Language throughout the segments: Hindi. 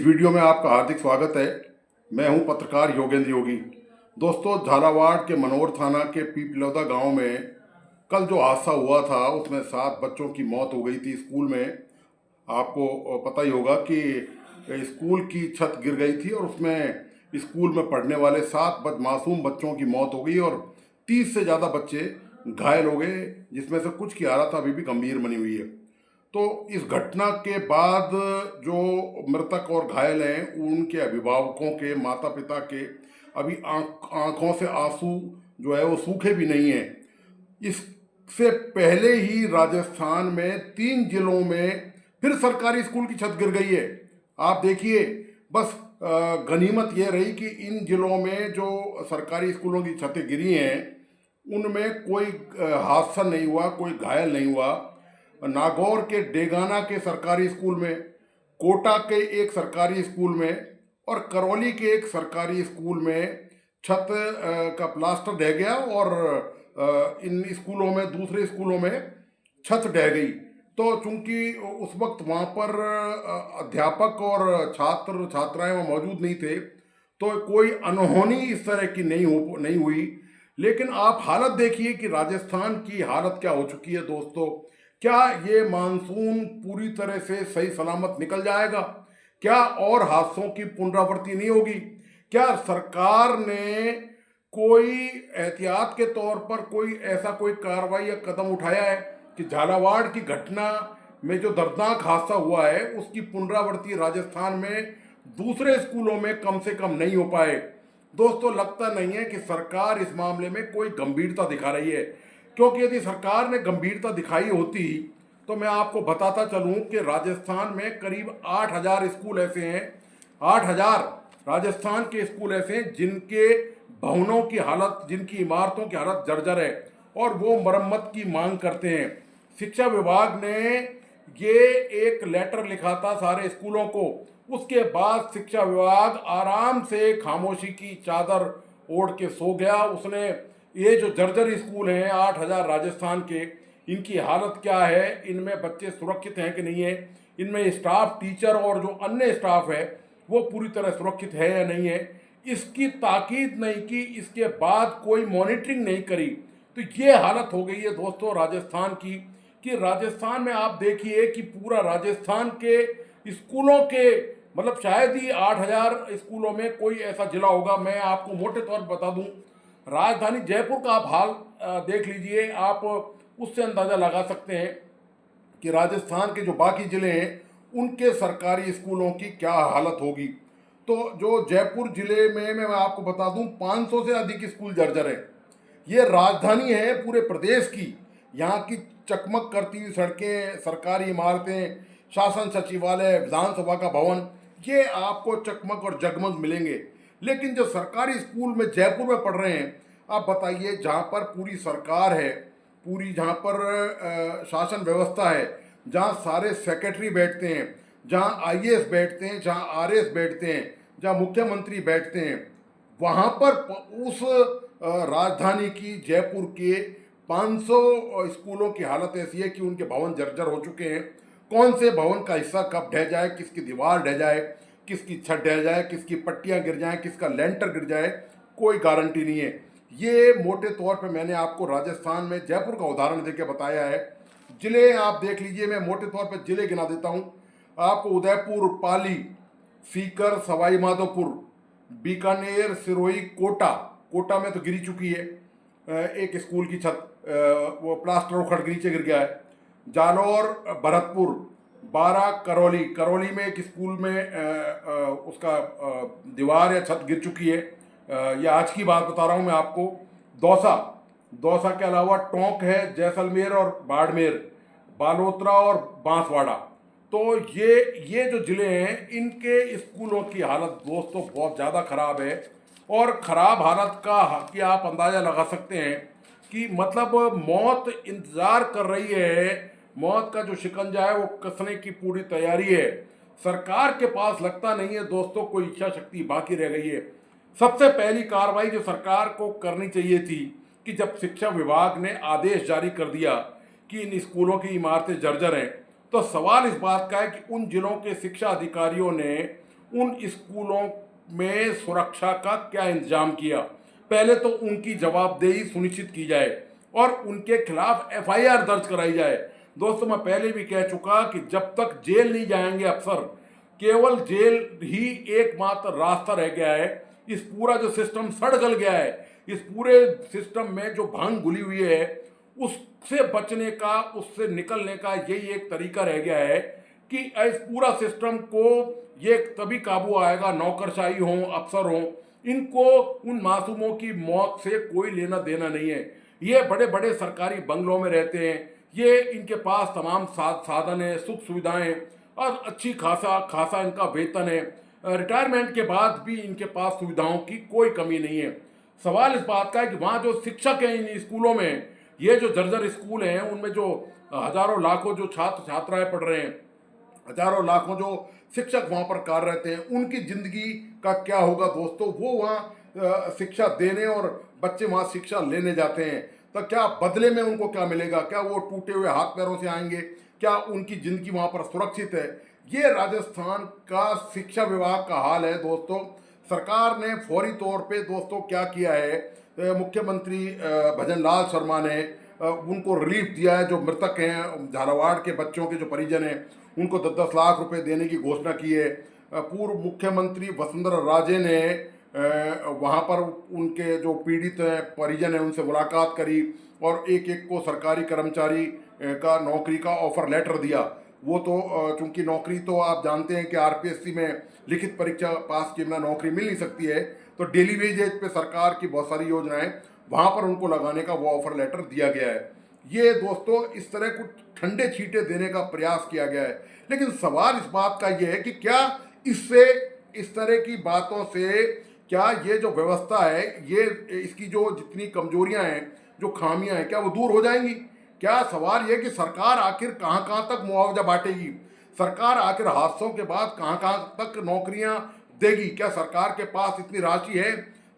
इस वीडियो में आपका हार्दिक स्वागत है। मैं हूं पत्रकार योगेंद्र योगी। दोस्तों, झालावाड़ के मनोर थाना के पीपलौदा गांव में कल जो हादसा हुआ था उसमें 7 बच्चों की मौत हो गई थी स्कूल में। आपको पता ही होगा कि स्कूल की छत गिर गई थी और उसमें स्कूल में पढ़ने वाले 7 मासूम बच्चों की मौत हो गई और 30 से ज़्यादा बच्चे घायल हो गए, जिसमें से कुछ की हालत अभी भी गंभीर बनी हुई है। तो इस घटना के बाद जो मृतक और घायल हैं उनके अभिभावकों के, माता पिता के अभी आंखों से आंसू जो है वो सूखे भी नहीं हैं। इससे पहले ही राजस्थान में 3 जिलों में फिर सरकारी स्कूल की छत गिर गई है। आप देखिए, बस गनीमत ये रही कि इन जिलों में जो सरकारी स्कूलों की छतें गिरी हैं उनमें कोई हादसा नहीं हुआ, कोई घायल नहीं हुआ। नागौर के डेगाना के सरकारी स्कूल में, कोटा के एक सरकारी स्कूल में और करौली के एक सरकारी स्कूल में छत का प्लास्टर ढह गया और इन स्कूलों में, दूसरे स्कूलों में छत ढह गई। तो चूंकि उस वक्त वहाँ पर अध्यापक और छात्र छात्राएं वहाँ मौजूद नहीं थे तो कोई अनहोनी इस तरह की नहीं हुई। लेकिन आप हालत देखिए कि राजस्थान की हालत क्या हो चुकी है दोस्तों। क्या ये मानसून पूरी तरह से सही सलामत निकल जाएगा? क्या और हादसों की पुनरावृत्ति नहीं होगी? क्या सरकार ने कोई एहतियात के तौर पर कोई कार्रवाई या कदम उठाया है कि झालावाड़ की घटना में जो दर्दनाक हादसा हुआ है उसकी पुनरावृत्ति राजस्थान में दूसरे स्कूलों में कम से कम नहीं हो पाए? दोस्तों, लगता नहीं है कि सरकार इस मामले में कोई गंभीरता दिखा रही है, क्योंकि यदि सरकार ने गंभीरता दिखाई होती तो मैं आपको बताता चलूं कि राजस्थान में करीब 8,000 स्कूल ऐसे हैं, 8,000 राजस्थान के स्कूल ऐसे हैं जिनके भवनों की हालत, जिनकी इमारतों की हालत जर्जर है और वो मरम्मत की मांग करते हैं। शिक्षा विभाग ने ये एक लेटर लिखा था सारे स्कूलों को, उसके बाद शिक्षा विभाग आराम से खामोशी की चादर ओढ़ के सो गया। उसने ये जो जर्जर स्कूल हैं 8,000 राजस्थान के, इनकी हालत क्या है, इनमें बच्चे सुरक्षित हैं कि नहीं है, इनमें स्टाफ, टीचर और जो अन्य स्टाफ है वो पूरी तरह सुरक्षित है या नहीं है, इसकी ताकीद नहीं की, इसके बाद कोई मॉनिटरिंग नहीं करी। तो ये हालत हो गई है दोस्तों राजस्थान की कि राजस्थान में आप देखिए कि पूरा राजस्थान के स्कूलों के, मतलब शायद ही 8,000 स्कूलों में कोई ऐसा जिला होगा। मैं आपको मोटे तौर पर बता दूं, राजधानी जयपुर का आप हाल देख लीजिए, आप उससे अंदाज़ा लगा सकते हैं कि राजस्थान के जो बाकी ज़िले हैं उनके सरकारी स्कूलों की क्या हालत होगी। तो जो जयपुर ज़िले में मैं आपको बता दूं 500 से अधिक स्कूल जर्जर हैं। ये राजधानी है पूरे प्रदेश की। यहाँ की चकमक करती हुई सड़कें, सरकारी इमारतें, शासन सचिवालय, विधानसभा का भवन, ये आपको चकमक और जगमग मिलेंगे। लेकिन जो सरकारी स्कूल में जयपुर में पढ़ रहे हैं, आप बताइए, जहाँ पर पूरी सरकार है, पूरी जहाँ पर शासन व्यवस्था है, जहाँ सारे सेक्रेटरी बैठते हैं, जहाँ आईएएस बैठते हैं, जहाँ आरएएस बैठते हैं, जहाँ मुख्यमंत्री बैठते हैं, वहाँ पर उस राजधानी की जयपुर के 500 स्कूलों की हालत ऐसी है कि उनके भवन जर्जर हो चुके हैं। कौन से भवन का हिस्सा कब ढह जाए, किसकी दीवार ढह जाए, किसकी छत ढह जाए, किसकी पट्टियां गिर जाएं, किसका लेंटर गिर जाए, कोई गारंटी नहीं है। ये मोटे तौर पे मैंने आपको राजस्थान में जयपुर का उदाहरण देके बताया है। जिले आप देख लीजिए, मैं मोटे तौर पे जिले गिना देता हूँ आपको। उदयपुर, पाली, सीकर, सवाई माधोपुर, बीकानेर, सिरोही, कोटा। कोटा में तो गिरी चुकी है एक स्कूल की छत, वो प्लास्टर उखड़ के नीचे गिर गया है। जालौर, भरतपुर, बारा, करौली। करौली में एक स्कूल में उसका दीवार या छत गिर चुकी है। ये आज की बात बता रहा हूँ मैं आपको। दौसा, दौसा के अलावा टोंक है, जैसलमेर और बाड़मेर, बालोतरा और बांसवाड़ा। तो ये जो ज़िले हैं इनके स्कूलों की हालत दोस्तों बहुत ज़्यादा ख़राब है। और ख़राब हालत का कि आप अंदाज़ा लगा सकते हैं कि मतलब मौत इंतज़ार कर रही है, मौत का जो शिकंजा है वो कसने की पूरी तैयारी है। सरकार के पास लगता नहीं है दोस्तों कोई इच्छा शक्ति बाकी रह गई है। सबसे पहली कार्रवाई जो सरकार को करनी चाहिए थी कि जब शिक्षा विभाग ने आदेश जारी कर दिया कि इन स्कूलों की इमारतें जर्जर हैं, तो सवाल इस बात का है कि उन जिलों के शिक्षा अधिकारियों ने उन स्कूलों में सुरक्षा का क्या इंतजाम किया? पहले तो उनकी जवाबदेही सुनिश्चित की जाए और उनके खिलाफ एफआईआर दर्ज कराई जाए। दोस्तों, मैं पहले भी कह चुका कि जब तक जेल नहीं जाएंगे अफसर, केवल जेल ही एकमात्र रास्ता रह गया है। इस पूरा जो सिस्टम सड़ गल गया है, इस पूरे सिस्टम में जो भांग घुली हुई है, उससे बचने का, उससे निकलने का यही एक तरीका रह गया है कि इस पूरा सिस्टम को ये तभी काबू आएगा, नौकरशाही हो, अफसर हो, इनको उन मासूमों की मौत से कोई लेना देना नहीं है। ये बड़े बड़े सरकारी बंगलों में रहते हैं, ये इनके पास तमाम साधन है, सुख सुविधाएं और अच्छी खासा खासा इनका वेतन है। रिटायरमेंट के बाद भी इनके पास सुविधाओं की कोई कमी नहीं है। सवाल इस बात का है कि वहाँ जो शिक्षक हैं इन स्कूलों में, ये जो जर्जर स्कूल हैं, उनमें जो हजारों लाखों जो छात्र छात्राएं पढ़ रहे हैं, हजारों लाखों जो शिक्षक वहाँ पर कार्यरत हैं, उनकी जिंदगी का क्या होगा दोस्तों? वो वहाँ शिक्षा देने और बच्चे वहाँ शिक्षा लेने जाते हैं, तो क्या बदले में उनको क्या मिलेगा? क्या वो टूटे हुए हाथ पैरों से आएंगे? क्या उनकी जिंदगी वहाँ पर सुरक्षित है? ये राजस्थान का शिक्षा विभाग का हाल है दोस्तों। सरकार ने फौरी तौर पे दोस्तों क्या किया है, मुख्यमंत्री भजन लाल शर्मा ने उनको रिलीफ दिया है। जो मृतक हैं, झालावाड़ के बच्चों के जो परिजन हैं, उनको 10-10 लाख रुपए देने की घोषणा की है। पूर्व मुख्यमंत्री वसुंधरा राजे ने वहाँ पर उनके जो पीड़ित हैं, परिजन हैं, उनसे मुलाकात करी और एक एक को सरकारी कर्मचारी का नौकरी का ऑफर लेटर दिया। वो तो चूंकि नौकरी तो आप जानते हैं कि आरपीएससी में लिखित परीक्षा पास किए बिना नौकरी मिल नहीं सकती है, तो डेली वेजेज पे सरकार की बहुत सारी योजनाएं वहाँ पर उनको लगाने का वो ऑफर लेटर दिया गया है। ये दोस्तों इस तरह कुछ ठंडे छींटे देने का प्रयास किया गया है। लेकिन सवाल इस बात का ये है कि क्या इससे, इस तरह की बातों से क्या ये जो व्यवस्था है, ये इसकी जो जितनी कमजोरियां हैं, जो खामियां हैं, क्या वो दूर हो जाएंगी? क्या सवाल ये कि सरकार आखिर कहाँ कहाँ तक मुआवजा बांटेगी? सरकार आखिर हादसों के बाद कहाँ कहाँ तक नौकरियां देगी? क्या सरकार के पास इतनी राशि है?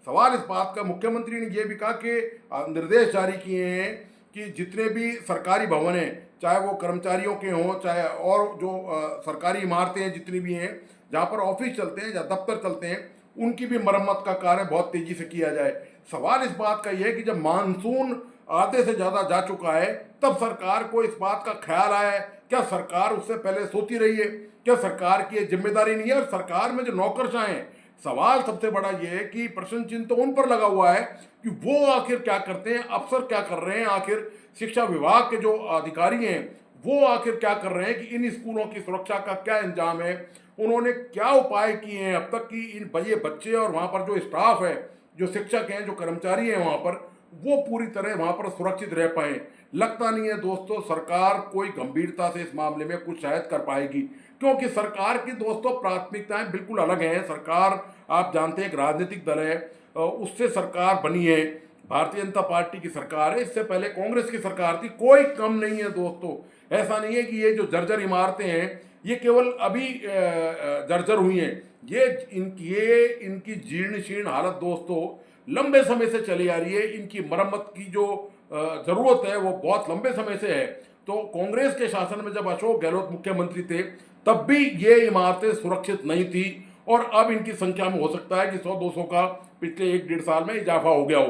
सवाल इस बात का, मुख्यमंत्री ने यह भी कहा कि निर्देश जारी किए हैं कि जितने भी सरकारी भवन हैं, चाहे वो कर्मचारियों के हों, चाहे और जो सरकारी इमारतें हैं जितनी भी हैं, जहाँ पर ऑफिस चलते हैं या दफ्तर चलते हैं, उनकी भी मरम्मत का कार्य बहुत तेजी से किया जाए। सवाल इस बात का यह है कि जब मानसून आधे से ज़्यादा जा चुका है, तब सरकार को इस बात का ख्याल आया है? क्या सरकार उससे पहले सोती रही है? क्या सरकार की ये जिम्मेदारी नहीं है? और सरकार में जो नौकरशाह हैं, सवाल सबसे बड़ा ये है कि प्रश्न चिन्ह तो उन पर लगा हुआ है कि वो आखिर क्या करते हैं, अफसर क्या कर रहे हैं, आखिर शिक्षा विभाग के जो अधिकारी हैं वो आखिर क्या कर रहे हैं कि इन स्कूलों की सुरक्षा का क्या इंतजाम है, उन्होंने क्या उपाय किए हैं अब तक कि इन ये बच्चे और वहाँ पर जो स्टाफ है, जो शिक्षक हैं, जो कर्मचारी हैं वहाँ पर, वो पूरी तरह वहाँ पर सुरक्षित रह पाए। लगता नहीं है दोस्तों सरकार कोई गंभीरता से इस मामले में कुछ शायद कर पाएगी, क्योंकि सरकार की दोस्तों प्राथमिकताएं बिल्कुल अलग हैं। सरकार, आप जानते हैं, एक राजनीतिक दल है, उससे सरकार बनी है, भारतीय जनता पार्टी की सरकार है, इससे पहले कांग्रेस की सरकार थी। कोई कम नहीं है दोस्तों। ऐसा नहीं है कि ये जो जर्जर इमारतें हैं ये केवल अभी जर्जर हुई हैं। ये इनकी जीर्ण शीर्ण हालत दोस्तों लंबे समय से चली आ रही है। इनकी मरम्मत की जो जरूरत है वो बहुत लंबे समय से है। तो कांग्रेस के शासन में जब अशोक गहलोत मुख्यमंत्री थे, तब भी ये इमारतें सुरक्षित नहीं थी, और अब इनकी संख्या में हो सकता है कि 100-200 का पिछले 1-1.5 साल में इजाफा हो गया हो।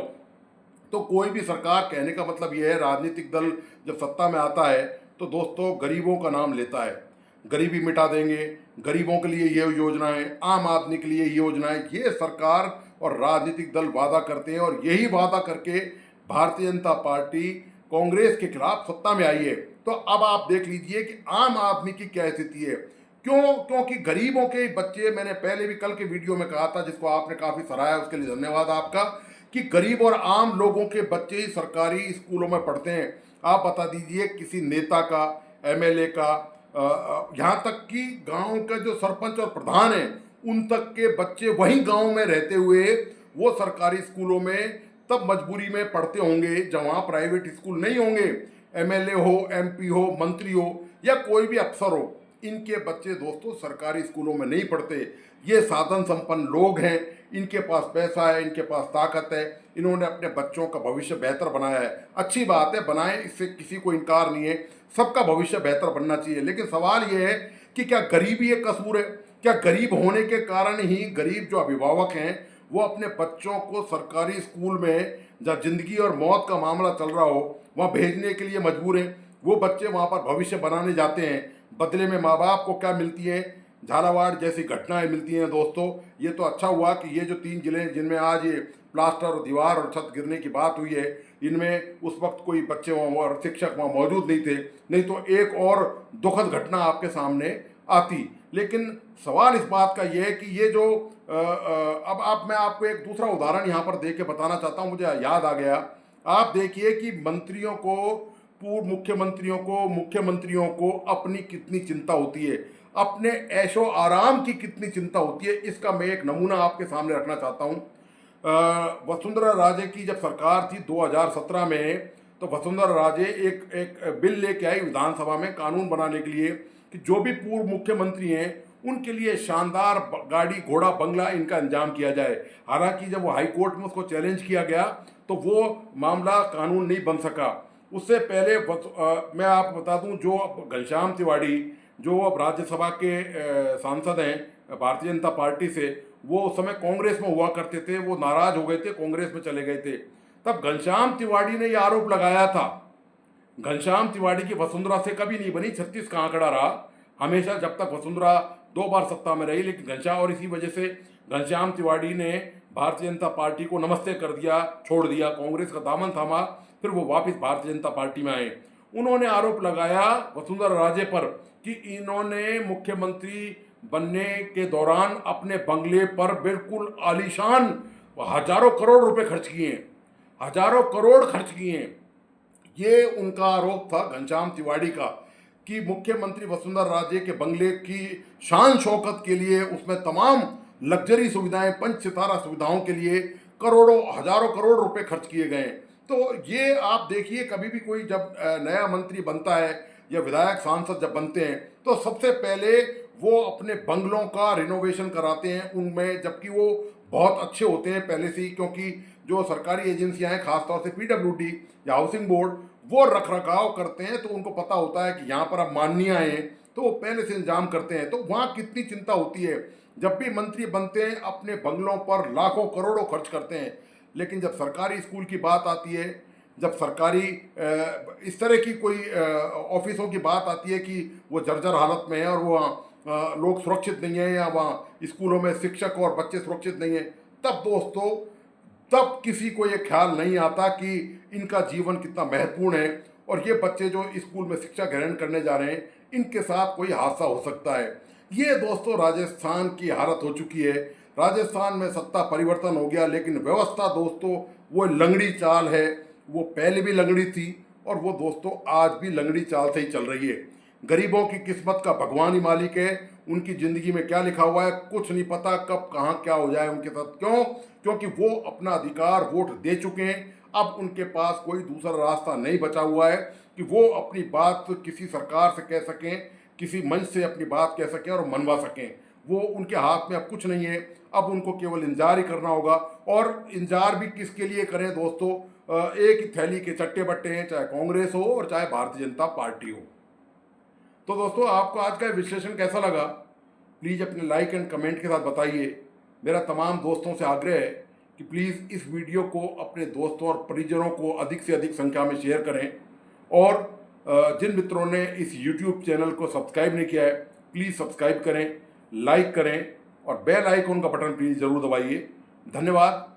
तो कोई भी सरकार, कहने का मतलब यह है, राजनीतिक दल जब सत्ता में आता है तो दोस्तों गरीबों का नाम लेता है। गरीबी मिटा देंगे, गरीबों के लिए ये योजनाएं, आम आदमी के लिए ये योजनाएं, ये सरकार और राजनीतिक दल वादा करते हैं। और यही वादा करके भारतीय जनता पार्टी कांग्रेस के खिलाफ सत्ता में आई है। तो अब आप देख लीजिए कि आम आदमी की क्या स्थिति है। क्योंकि गरीबों के बच्चे, मैंने पहले भी कल के वीडियो में कहा था, जिसको आपने काफ़ी सराहा, उसके लिए धन्यवाद आपका, कि गरीब और आम लोगों के बच्चे ही सरकारी स्कूलों में पढ़ते हैं। आप बता दीजिए किसी नेता का, एमएलए का, यहाँ तक कि गांव का जो सरपंच और प्रधान हैं, उन तक के बच्चे वहीं गांव में रहते हुए वो सरकारी स्कूलों में तब मजबूरी में पढ़ते होंगे जब वहाँ प्राइवेट स्कूल नहीं होंगे। एमएलए हो, एमपी हो, मंत्री हो या कोई भी अफसर हो, इनके बच्चे दोस्तों सरकारी स्कूलों में नहीं पढ़ते। ये साधन संपन्न लोग हैं, इनके पास पैसा है, इनके पास ताकत है, इन्होंने अपने बच्चों का भविष्य बेहतर बनाया है। अच्छी बात है, बनाए, इससे किसी को इनकार नहीं है, सबका भविष्य बेहतर बनना चाहिए। लेकिन सवाल ये है कि क्या गरीबी एक कसूर है? क्या गरीब होने के कारण ही गरीब जो अभिभावक हैं वो अपने बच्चों को सरकारी स्कूल में जहाँ जिंदगी और मौत का मामला चल रहा हो वहाँ भेजने के लिए मजबूर हैं? वो बच्चे वहाँ पर भविष्य बनाने जाते हैं, बदले में माँ बाप को क्या मिलती है? झालावाड़ जैसी घटनाएं मिलती हैं दोस्तों। ये तो अच्छा हुआ कि ये जो 3 जिले जिनमें आज ये प्लास्टर और दीवार और छत गिरने की बात हुई है, इनमें उस वक्त कोई बच्चे वहाँ और शिक्षक वहाँ मौजूद नहीं थे, नहीं तो एक और दुखद घटना आपके सामने आती। लेकिन सवाल इस बात का ये है कि ये जो अब आप मैं आपको एक दूसरा उदाहरण यहाँ पर दे के बताना चाहता हूँ, मुझे याद आ गया। आप देखिए कि मंत्रियों को, पूर्व मुख्यमंत्रियों को अपनी कितनी चिंता होती है, अपने ऐशो आराम की कितनी चिंता होती है। इसका मैं एक नमूना आपके सामने रखना चाहता हूँ। वसुंधरा राजे की जब सरकार थी 2017 में, तो वसुंधरा राजे एक एक बिल लेके आई विधानसभा में कानून बनाने के लिए कि जो भी पूर्व मुख्यमंत्री हैं उनके लिए शानदार गाड़ी घोड़ा बंगला इनका इंतजाम किया जाए। हालांकि जब वो हाई कोर्ट में उसको चैलेंज किया गया तो वो मामला कानून नहीं बन सका। उससे पहले मैं आपको बता दूं, जो घनश्याम तिवाड़ी जो अब राज्यसभा के सांसद हैं भारतीय जनता पार्टी से, वो उस समय कांग्रेस में हुआ करते थे, वो नाराज हो गए थे, कांग्रेस में चले गए थे। तब घनश्याम तिवाड़ी ने यह आरोप लगाया था। घनश्याम तिवाड़ी की वसुंधरा से कभी नहीं बनी, 36 का आंकड़ा रहा हमेशा जब तक वसुंधरा 2 बार सत्ता में रही। लेकिन घनश्याम, और इसी वजह से घनश्याम तिवाड़ी ने भारतीय जनता पार्टी को नमस्ते कर दिया, छोड़ दिया, कांग्रेस का दामन थामा, फिर वो वापस भारतीय जनता पार्टी में आए। उन्होंने आरोप लगाया वसुंधरा राजे पर कि इन्होंने मुख्यमंत्री बनने के दौरान अपने बंगले पर बिल्कुल आलीशान हजारों करोड़ रुपए खर्च किए हैं, हजारों करोड़ खर्च किए हैं। ये उनका आरोप था घनश्याम तिवाड़ी का कि मुख्यमंत्री वसुंधरा राजे के बंगले की शान शौकत के लिए उसमें तमाम लग्जरी सुविधाएं, 5 सितारा सुविधाओं के लिए करोड़ों हजारों करोड़ रुपए खर्च किए गए। तो ये आप देखिए, कभी भी कोई जब नया मंत्री बनता है या विधायक सांसद जब बनते हैं तो सबसे पहले वो अपने बंगलों का रिनोवेशन कराते हैं उनमें, जबकि वो बहुत अच्छे होते हैं पहले से ही, क्योंकि जो सरकारी एजेंसियां हैं खासतौर से PWD या हाउसिंग बोर्ड, वो रख रखाव करते हैं, तो उनको पता होता है कि यहाँ पर अब माननीय आए, तो वो पहले से इंतजाम करते हैं। तो वहाँ कितनी चिंता होती है। जब भी मंत्री बनते हैं अपने बंगलों पर लाखों करोड़ों खर्च करते हैं, लेकिन जब सरकारी स्कूल की बात आती है, जब सरकारी इस तरह की कोई ऑफिसों की बात आती है कि वो जर्जर हालत में है और वो लोग सुरक्षित नहीं है, या वहाँ स्कूलों में शिक्षक और बच्चे सुरक्षित नहीं है, तब दोस्तों, तब किसी को ये ख्याल नहीं आता कि इनका जीवन कितना महत्वपूर्ण है और ये बच्चे जो स्कूल में शिक्षा ग्रहण करने जा रहे हैं, इनके साथ कोई हादसा हो सकता है। ये दोस्तों राजस्थान की हालत हो चुकी है। राजस्थान में सत्ता परिवर्तन हो गया, लेकिन व्यवस्था दोस्तों वो लंगड़ी चाल है। वो पहले भी लंगड़ी थी और वो दोस्तों आज भी लंगड़ी चाल से ही चल रही है। गरीबों की किस्मत का भगवान ही मालिक है। उनकी ज़िंदगी में क्या लिखा हुआ है कुछ नहीं पता, कब कहाँ क्या हो जाए उनके साथ। क्यों? क्योंकि वो अपना अधिकार वोट दे चुके हैं। अब उनके पास कोई दूसरा रास्ता नहीं बचा हुआ है कि वो अपनी बात किसी सरकार से कह सकें, किसी मंच से अपनी बात कह सकें और मनवा सकें। वो उनके हाथ में अब कुछ नहीं है। अब उनको केवल इंतजार ही करना होगा। और इंतजार भी किसके लिए करें दोस्तों? एक ही थैली के चट्टे बट्टे हैं, चाहे कांग्रेस हो और चाहे भारतीय जनता पार्टी हो। तो दोस्तों, आपको आज का विश्लेषण कैसा लगा? प्लीज़ अपने लाइक एंड कमेंट के साथ बताइए। मेरा तमाम दोस्तों से आग्रह है कि प्लीज़ इस वीडियो को अपने दोस्तों और परिजनों को अधिक से अधिक संख्या में शेयर करें। और जिन मित्रों ने इस YouTube चैनल को सब्सक्राइब नहीं किया है, प्लीज़ सब्सक्राइब करें, लाइक करें और बेल आइकन का बटन प्लीज़ ज़रूर दबाइए। धन्यवाद।